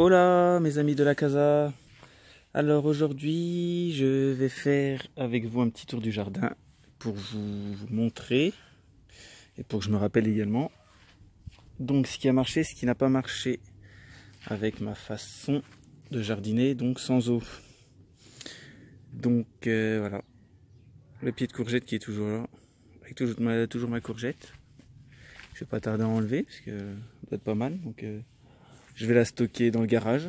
Hola mes amis de la casa. Alors aujourd'hui je vais faire avec vous un petit tour du jardin pour vous montrer et pour que je me rappelle également donc ce qui a marché, ce qui n'a pas marché avec ma façon de jardiner, donc sans eau. Donc voilà, le pied de courgette qui est toujours là, avec toujours ma courgette. Je vais pas tarder à enlever parce que ça doit être pas mal, donc je vais la stocker dans le garage,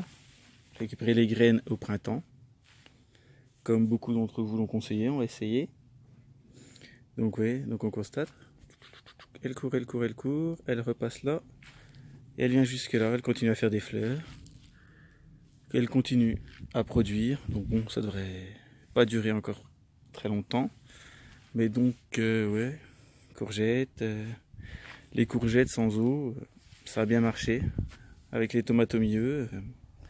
récupérer les graines au printemps. Comme beaucoup d'entre vous l'ont conseillé, on va essayer. Donc oui, donc on constate. Elle court, elle court, elle court, elle repasse là. Et elle vient jusque là, elle continue à faire des fleurs. Elle continue à produire. Donc bon, ça devrait pas durer encore très longtemps. Mais donc, ouais, courgettes, les courgettes sans eau, ça a bien marché. Avec les tomates au milieu,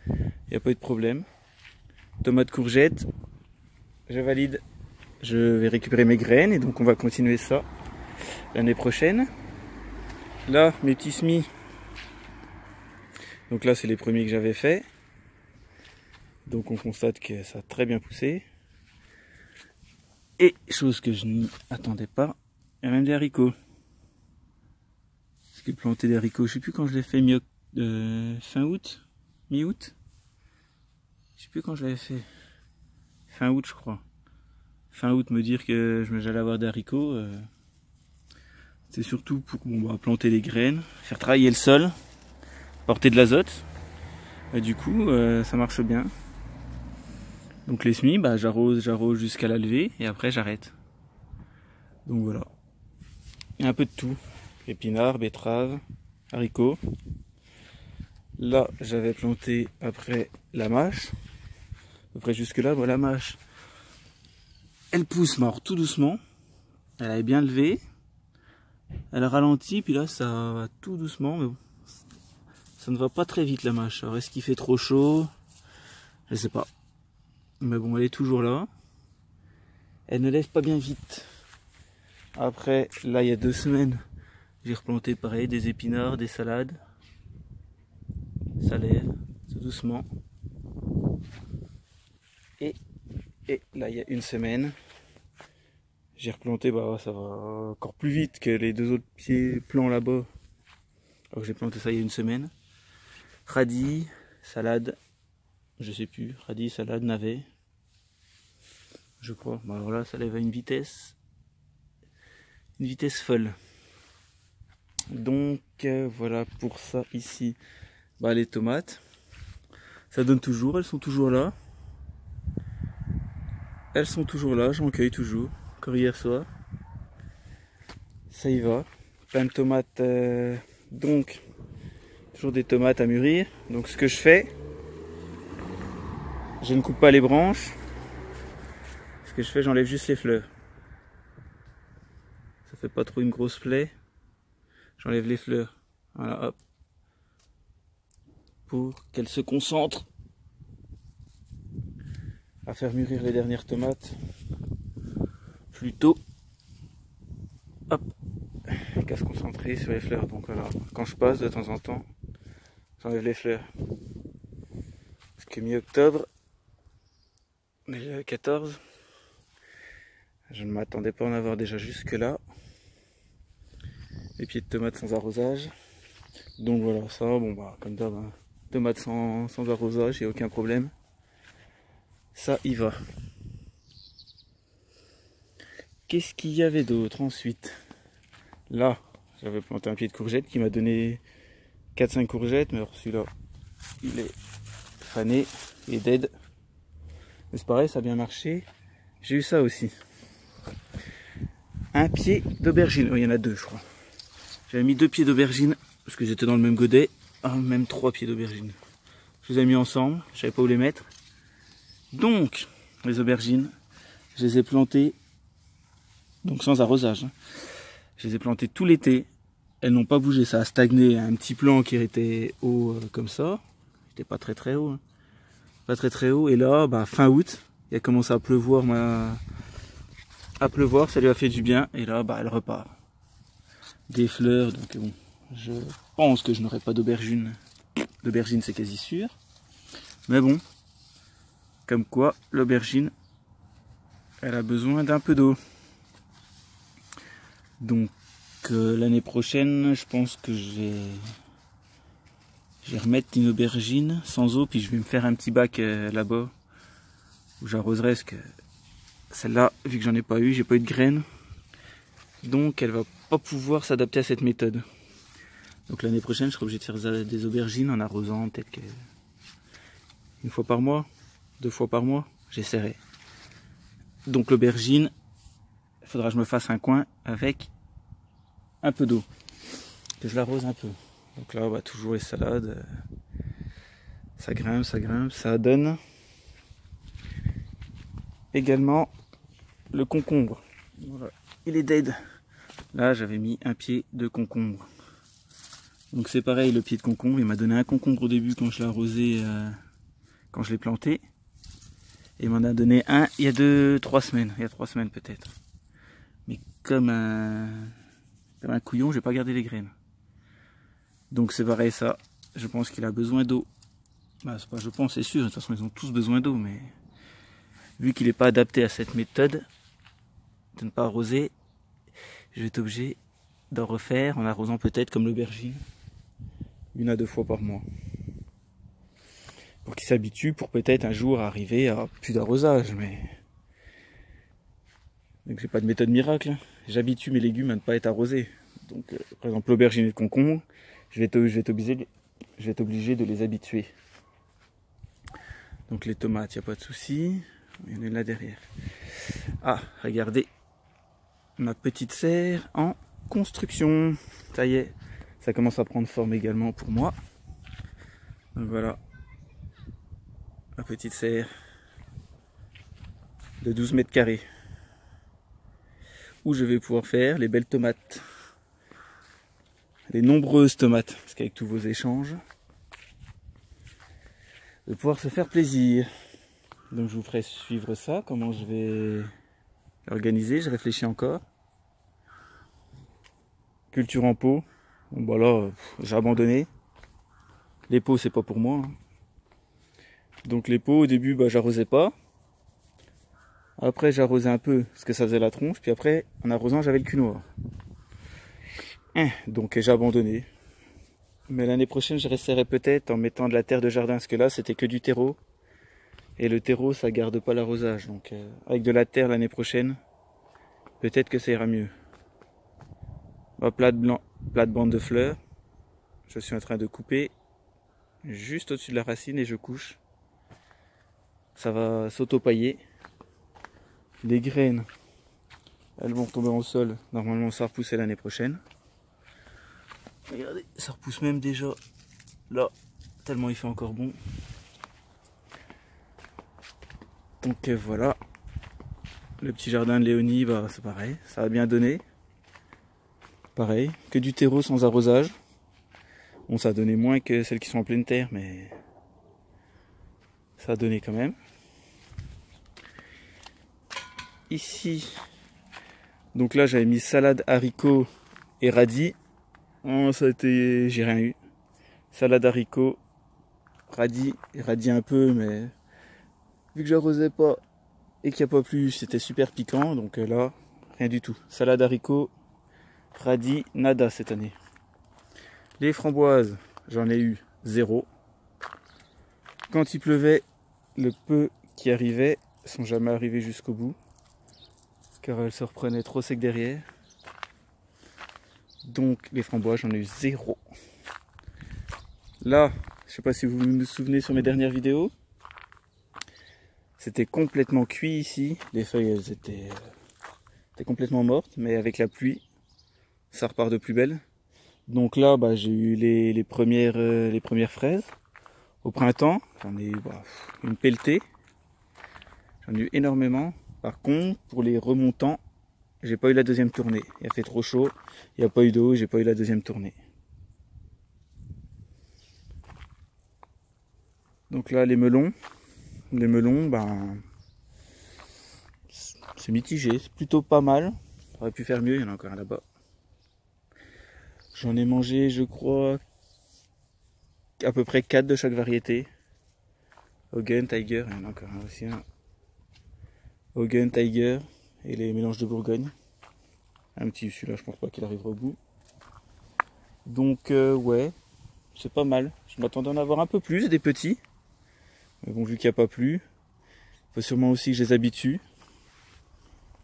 il n'y a pas eu de problème. Tomates, courgettes, je valide. Je vais récupérer mes graines et donc on va continuer ça l'année prochaine. Là, mes petits semis. Donc là, c'est les premiers que j'avais fait. Donc on constate que ça a très bien poussé. Et chose que je n'y attendais pas, il y a même des haricots. Parce que planter des haricots, je sais plus quand je l'ai fait, fin août, mi-août. Je sais plus quand je l'avais fait. Fin août, je crois. Fin août, me dire que j'allais avoir des haricots, c'est surtout pour planter les graines, faire travailler le sol, porter de l'azote. Et du coup, ça marche bien. Donc les semis, j'arrose jusqu'à la levée et après j'arrête. Donc voilà. Il y a un peu de tout. Épinards, betteraves, haricots. Là, j'avais planté après la mâche. À peu près jusque là, voilà la mâche. Elle pousse mort tout doucement. Elle avait bien levé. Elle ralentit, puis là ça va tout doucement, mais bon. Ça ne va pas très vite la mâche. Alors est-ce qu'il fait trop chaud? Je sais pas. Mais bon, elle est toujours là. Elle ne lève pas bien vite. Après, là il y a 2 semaines, j'ai replanté pareil, des épinards, des salades. Ça lève, tout doucement. Et là il y a 1 semaine, j'ai replanté, ça va encore plus vite que les 2 autres pieds plants là-bas. Alors j'ai planté ça il y a 1 semaine. Radis, salade, je sais plus, radis, salade, navet, je crois. Alors là, ça lève à une vitesse folle. Donc voilà pour ça ici. Les tomates, ça donne toujours, elles sont toujours là. Elles sont toujours là, j'en cueille toujours, comme hier soir. Ça y va. Plein de tomates, donc toujours des tomates à mûrir. Donc ce que je fais, je ne coupe pas les branches. Ce que je fais, j'enlève juste les fleurs. Ça fait pas trop une grosse plaie. J'enlève les fleurs. Voilà, hop. Pour qu'elles se concentrent à faire mûrir les dernières tomates plus tôt. Hop. Qu'à se concentrer sur les fleurs. Donc voilà, quand je passe de temps en temps, j'enlève les fleurs. Parce que mi-octobre, on est le 14. Je ne m'attendais pas à en avoir déjà jusque là. Les pieds de tomates sans arrosage. Donc voilà, ça, comme d'hab, hein, tomates sans arrosage, il n'y a aucun problème. Ça y va. Qu'est-ce qu'il y avait d'autre ensuite? Là, j'avais planté un pied de courgette qui m'a donné 4-5 courgettes, mais alors celui-là, il est fané, il est dead. Mais c'est pareil, ça a bien marché. J'ai eu ça aussi. Un pied d'aubergine, il y en a 2 je crois. J'avais mis 2 pieds d'aubergine parce que j'étais dans le même godet. Même 3 pieds d'aubergine. Je les ai mis ensemble, je savais pas où les mettre. Donc, les aubergines, je les ai plantées, donc sans arrosage. Je les ai plantées tout l'été. Elles n'ont pas bougé, ça a stagné. Un petit plant qui était haut comme ça. C'était pas très haut. Hein. Pas très haut. Et là, fin août, il a commencé à pleuvoir. Ça lui a fait du bien. Et là, elle repart. Des fleurs, donc bon, je pense que je n'aurai pas d'aubergine. D'aubergine, c'est quasi sûr. Mais bon, comme quoi l'aubergine, elle a besoin d'un peu d'eau. Donc l'année prochaine, je pense que je vais remettre une aubergine sans eau, puis je vais me faire un petit bac là-bas où j'arroserai, parce que celle-là, vu que j'en ai pas eu, j'ai pas eu de graines, donc elle va pas pouvoir s'adapter à cette méthode. Donc l'année prochaine, je serai obligé de faire des aubergines en arrosant peut-être que une fois par mois, 2 fois par mois, j'essaierai. Donc l'aubergine, il faudra que je me fasse un coin avec un peu d'eau, que je l'arrose un peu. Donc là, toujours les salades, ça grimpe, ça donne. Également le concombre. Voilà. Il est dead. Là, j'avais mis un pied de concombre. Donc c'est pareil, le pied de concombre, il m'a donné un concombre au début quand je l'ai arrosé, quand je l'ai planté. Et il m'en a donné un il y a 3 semaines. Il y a 3 semaines peut-être. Mais comme un couillon, j'ai pas gardé les graines. Donc c'est pareil ça. Je pense qu'il a besoin d'eau. C'est pas je pense, c'est sûr. De toute façon, ils ont tous besoin d'eau. Mais vu qu'il n'est pas adapté à cette méthode de ne pas arroser, je vais être obligé d'en refaire en arrosant peut-être comme l'aubergine 1 à 2 fois par mois. Pour qu'il s'habitue, pour peut-être un jour arriver à plus d'arrosage. Mais donc j'ai pas de méthode miracle. J'habitue mes légumes à ne pas être arrosés. Donc par exemple l'aubergine et le concombre, je vais être obligé de les habituer. Donc les tomates, il n'y a pas de souci. Il y en a là derrière. Ah, regardez ma petite serre en construction. Ça y est, ça commence à prendre forme également pour moi. Donc voilà, ma petite serre de 12 mètres carrés où je vais pouvoir faire les belles tomates. Les nombreuses tomates, parce qu'avec tous vos échanges, de pouvoir se faire plaisir. Donc je vous ferai suivre ça, comment je vais l'organiser, je réfléchis encore. Culture en pot, bon là j'ai abandonné. Les pots c'est pas pour moi. Donc les pots au début j'arrosais pas. Après j'arrosais un peu parce que ça faisait la tronche, puis après en arrosant j'avais le cul noir. Donc j'ai abandonné. Mais l'année prochaine je resterai peut-être en mettant de la terre de jardin, parce que là c'était que du terreau. Et le terreau ça garde pas l'arrosage. Donc avec de la terre l'année prochaine, peut-être que ça ira mieux. Plate-bande de fleurs. Je suis en train de couper juste au-dessus de la racine et je couche. Ça va s'auto-pailler. Les graines, elles vont tomber au sol. Normalement ça va repousser l'année prochaine. Regardez, ça repousse même déjà là, tellement il fait encore bon. Donc voilà, le petit jardin de Léonie, c'est pareil, ça a bien donné. Pareil, que du terreau sans arrosage. Bon, ça a donné moins que celles qui sont en pleine terre, mais ça a donné quand même. Ici, donc là j'avais mis salade, haricots et radis. Oh, j'ai rien eu. Salade, haricots, radis un peu, mais vu que j'arrosais pas et qu'il n'y a pas plus, c'était super piquant, donc là, rien du tout. Salade, haricots, radis, nada cette année. Les framboises, j'en ai eu 0. Quand il pleuvait, le peu qui arrivait sont jamais arrivés jusqu'au bout, car elles se reprenaient trop sec derrière. Donc les framboises, j'en ai eu 0. Là, je sais pas si vous vous souvenez sur mes dernières vidéos, c'était complètement cuit ici. Les feuilles, elles étaient complètement mortes, mais avec la pluie, ça repart de plus belle. Donc là, j'ai eu les premières fraises. Au printemps, j'en ai eu une pelletée. J'en ai eu énormément. Par contre, pour les remontants, j'ai pas eu la deuxième tournée. Il a fait trop chaud, il n'y a pas eu d'eau, j'ai pas eu la deuxième tournée. Donc là, les melons, c'est mitigé, c'est plutôt pas mal. Ça aurait pu faire mieux, il y en a encore un là-bas. J'en ai mangé, je crois, à peu près 4 de chaque variété. Hogan, Tiger, il y en a encore un aussi. Hogan, Tiger et les mélanges de Bourgogne. Un petit, celui-là, je pense pas qu'il arrivera au bout. Donc, ouais, c'est pas mal. Je m'attendais à en avoir un peu plus, des petits. Mais bon, vu qu'il n'y a pas plu, il faut sûrement aussi que je les habitue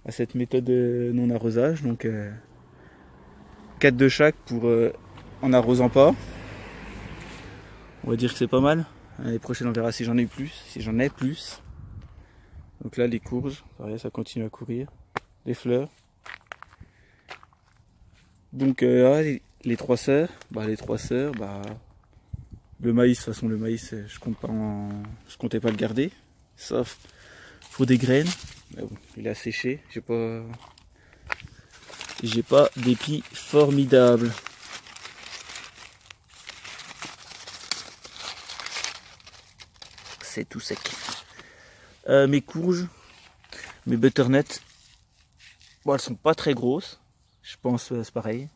à cette méthode non arrosage. Donc, 4 de chaque pour en arrosant pas. On va dire que c'est pas mal. L'année prochaine, on verra si j'en ai plus. Si j'en ai plus. Donc là, les courges, pareil, ça continue à courir. Les fleurs. Donc les trois sœurs, le maïs, de toute façon le maïs, je comptais pas le garder, sauf pour des graines. Mais bon, il est asséché, j'ai pas d'épis formidables. C'est tout sec. Mes courges, mes butternuts, bon, elles sont pas très grosses. Je pense que c'est pareil,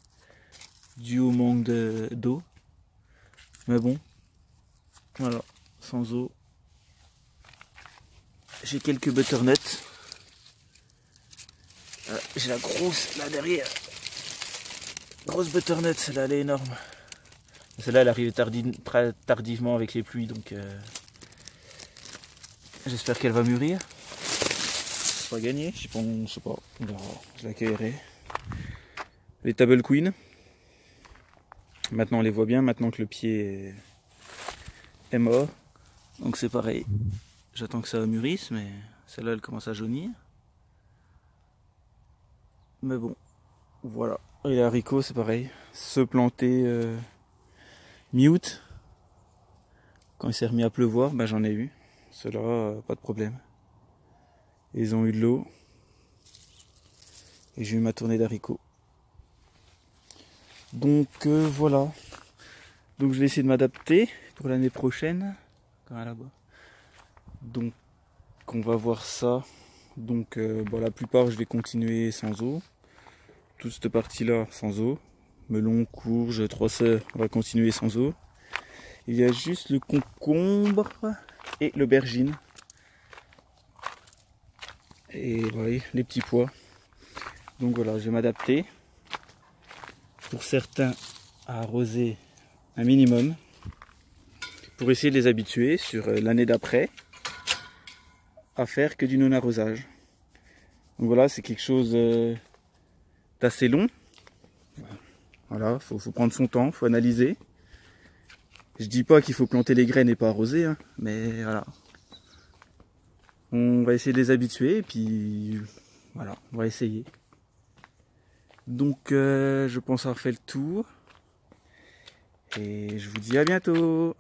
dû au manque d'eau. Mais bon, voilà, sans eau. J'ai quelques butternuts. J'ai la grosse là derrière. Grosse butternut, celle-là elle est énorme. Celle-là elle arrive très tardivement avec les pluies, donc j'espère qu'elle va mûrir. C'est pas gagné, je sais pas, on verra, je l'accueillerai. Les Table Queen. Maintenant on les voit bien, maintenant que le pied est mort. Donc c'est pareil. J'attends que ça mûrisse, mais celle-là elle commence à jaunir. Mais bon, voilà. Et les haricots c'est pareil. Se planter mi-août. Quand il s'est remis à pleuvoir, ben j'en ai eu. Ceux-là, pas de problème. Ils ont eu de l'eau. Et j'ai eu ma tournée d'haricots. Donc voilà. Donc je vais essayer de m'adapter pour l'année prochaine. Là-bas. Donc on va voir ça. Donc la plupart je vais continuer sans eau. Toute cette partie là sans eau. Melon, courge, trois sœurs, on va continuer sans eau. Il y a juste le concombre et l'aubergine. Et voilà, les petits pois. Donc voilà, je vais m'adapter. Pour certains, à arroser un minimum. Pour essayer de les habituer sur l'année d'après à faire que du non-arrosage. Donc voilà, c'est quelque chose d'assez long. Voilà, faut prendre son temps, faut analyser. Je dis pas qu'il faut planter les graines et pas arroser, hein, mais voilà. On va essayer de les habituer et puis voilà, on va essayer. Donc je pense avoir fait le tour. Et je vous dis à bientôt.